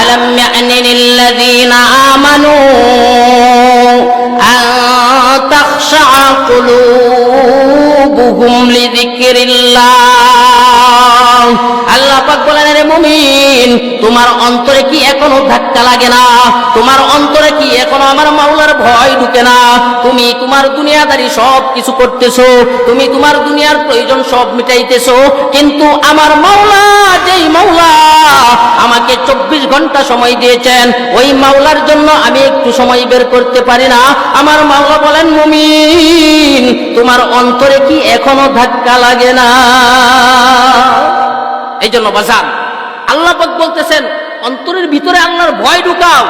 আলাম ইয়ানি লিল্লাযীনা আমানু আন তাখশা কুলুবুহুম লিযিকরিল্লাহ। আল্লাহ পাক বলেন, রে মুমিন, তোমার অন্তরে কি এখনো ধাক্কা লাগে না? তোমার অন্তরে কি এখনো আমার মাওলার ভয় ঢুকে না? তুমি তোমার দুনিয়াদারি সব কিছু করতেছো, তুমি তোমার দুনিয়ার প্রয়োজন সব মিটাইতেছো, কিন্তু আমার মাওলা, যেই মাওলা আমাকে 24 ঘন্টা সময় দিয়েছেন, ওই মাওলার জন্য আমি একটু সময় বের করতে পারি না। আমার মাওলা বলেন, মুমিন, তোমার অন্তরে কি এখনো ধাক্কা লাগে না? এই জন্য বাজান আল্লাহ পাক বলতেছেন, অন্তরের ভিতরে আল্লাহর ভয় ঢুকাও,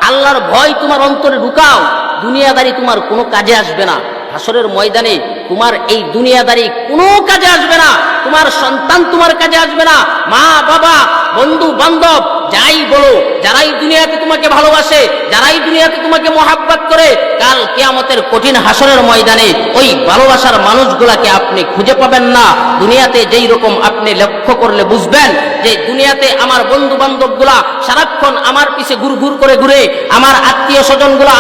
আল্লাহর ভয় তোমার অন্তরে ঢুকাও, দুনিয়াদারি তোমার কোনো কাজে আসবে না। হাসরের ময়দানে তোমার এই দুনিয়াদারি কোনো কাজে আসবে না, তোমার সন্তান তোমার কাজে আসবে না, মা বাবা বন্ধু বান্ধব যাই বলো, যারাই দুনিয়াতে তোমাকে ভালোবাসে, যারাই দুনিয়াতে তোমাকে মহাব্বত করে, কাল কিয়ামতের কঠিন হাসরের ময়দানে ওই ভালোবাসার মানুষগুলাকে আপনি খুঁজে পাবেন না। দুনিয়াতে যেই রকম আপনি লক্ষ্য করলে বুঝবেন যে দুনিয়াতে আমার বন্ধু বান্ধবগুলা সারাক্ষণ আমার পিছে ঘুর করে ঘুরে, আমার আত্মীয় স্বজনগুলা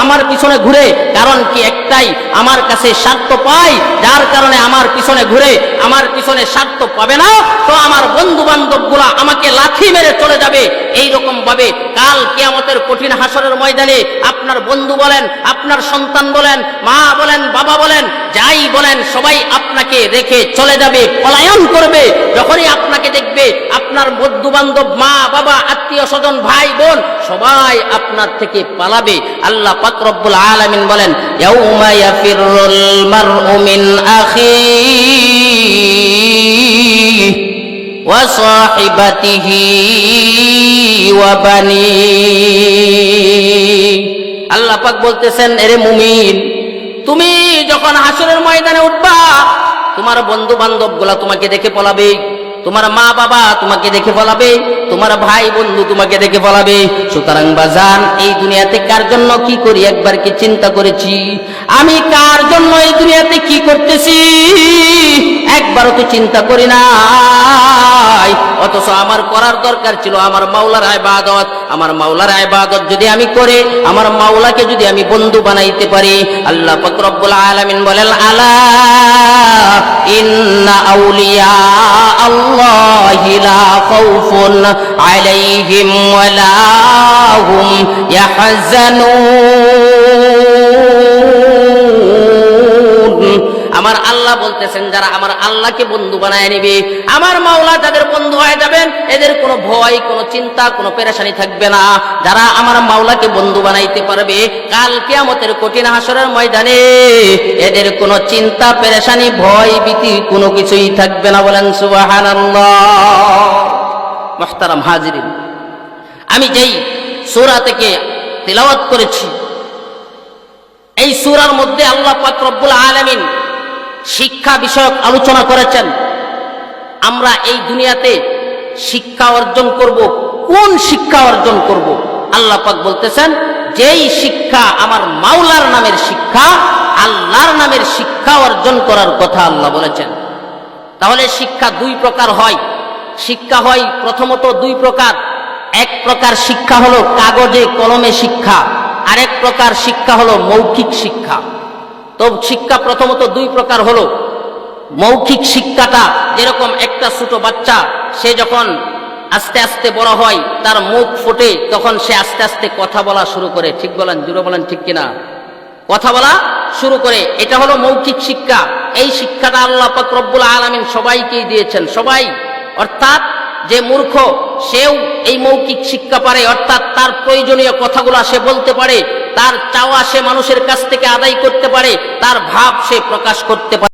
আমার পিছনে ঘুরে, কারণ কি একটাই, আমার কাছে স্বার্থ পাই, যার কারণে আমার পিছনে ঘুরে। আমার পিছনে স্বার্থ পাবে না তো আমার বন্ধু বান্ধবগুলা আমাকে লাথি মেরে চলে যাবে। এই রকম ভাবে কাল কিয়ামতের কঠিন হাসরের ময়দানে আপনার বন্ধু বলেন, আপনার সন্তান বলেন, মা বলেন, বাবা বলেন, যাই বলেন, সবাই আপনাকে রেখে চলে যাবে, পলায়ন করবে। যখনই আপনাকে দেখবে, আপনার বন্ধু বান্ধব, মা বাবা, আত্মীয় স্বজন, ভাই বোন সবাই আপনার থেকে পালাবে। আল্লাহ পাক রব্বুল আলামিন বলেন, ইয়াউমা ইয়াফিরুল মারউ মিন আখিহি ওয়া সাহিবাতিহি ওয়া বানিহি। আল্লাহ পাক বলতেছেন, এরে মুমিন, তুমি যখন হাসরের ময়দানে উঠবা, তোমার বন্ধু বান্ধব গুলা তোমাকে দেখে পলাবে, তোমার মা বাবা তোমাকে দেখে পলাবে, তোমার ভাই বন্ধু তোমাকে দেখে পলাবে। সুতরাং বাজান, এই দুনিয়াতে কার জন্য কি করি একবার কি চিন্তা করেছি? আমি কার জন্য এই দুনিয়াতে কি করতেছি একবারও তো চিন্তা করি নাই। অথচ আমার করার দরকার ছিল আমার মাওলার ইবাদত। আমার মাওলার ইবাদত যদি আমি করে, আমার মাওলাকে যদি আমি বন্ধু বানাইতে পারি, আল্লাহ পাক রব্বুল আলামিন বলেন, আলা ইন্না আউলিয়া আল্লাহি লা খাউফুন আলাইহিম ওয়া লা হুম ইয়াহজানুন। আমার আল্লাহ বলতেছেন, যারা আমার আল্লাহকে বন্ধু বানায় নেবে, আমার মাওলা যাদের বন্ধু হয়ে যাবেন, এদের কোনো ভয়, কোনো চিন্তা, কোনো পেরেশানি থাকবে না। যারা আমার মাওলাকে বন্ধু বানাইতে পারবে, কাল কিয়ামতের কঠিন হাসরের ময়দানে এদের কোনো চিন্তা, পেরেশানি, ভয়, ভীতি কোনো কিছুই থাকবে না। বলেন সুবহানাল্লাহ। মুহতারাম হাজিরিন, আমি যেই সূরা থেকে তিলাওয়াত করেছি, এই সূরার মধ্যে আল্লাহ পাক রব্বুল আলামিন শিক্ষা বিষয়ক আলোচনা করেছেন। আমরা এই দুনিয়াতে শিক্ষা অর্জন করব, কোন শিক্ষা অর্জন করব? আল্লাহ পাক বলতেছেন, যেই শিক্ষা আমার মাওলার নামের শিক্ষা, আল্লাহর নামের শিক্ষা অর্জন করার কথা আল্লাহ বলেছেন। তাহলে শিক্ষা দুই প্রকার হয়। শিক্ষা হয় প্রথমত দুই প্রকার। এক প্রকার শিক্ষা হলো কাগজে কলমে শিক্ষা, আরেক প্রকার শিক্ষা হলো মৌখিক শিক্ষা। তো শিক্ষা প্রথমত দুই প্রকার হলো। মৌখিক শিক্ষাটা যেরকম একটা ছোট বাচ্চা, সে যখন আস্তে আস্তে বড় হয়, তার মুখ ফোটে, তখন সে আস্তে আস্তে কথা বলা শুরু করে। ঠিক বলেন, জোরে বলেন, ঠিক কিনা? কথা বলা শুরু করে, এটা হলো মৌখিক শিক্ষা। এই শিক্ষাটা আল্লাহ পাক রব্বুল আলামিন সবাইকেই দিয়েছেন। সবাই, অর্থাৎ যে মূর্খ সেও এই মৌখিক শিক্ষা পারে, অর্থাৎ তার প্রয়োজনীয় কথাগুলা সে বলতে পারে, তার চাওয়া সে মানুষের কাছ থেকে আদায় করতে পারে, তার ভাব সে প্রকাশ করতে পারে।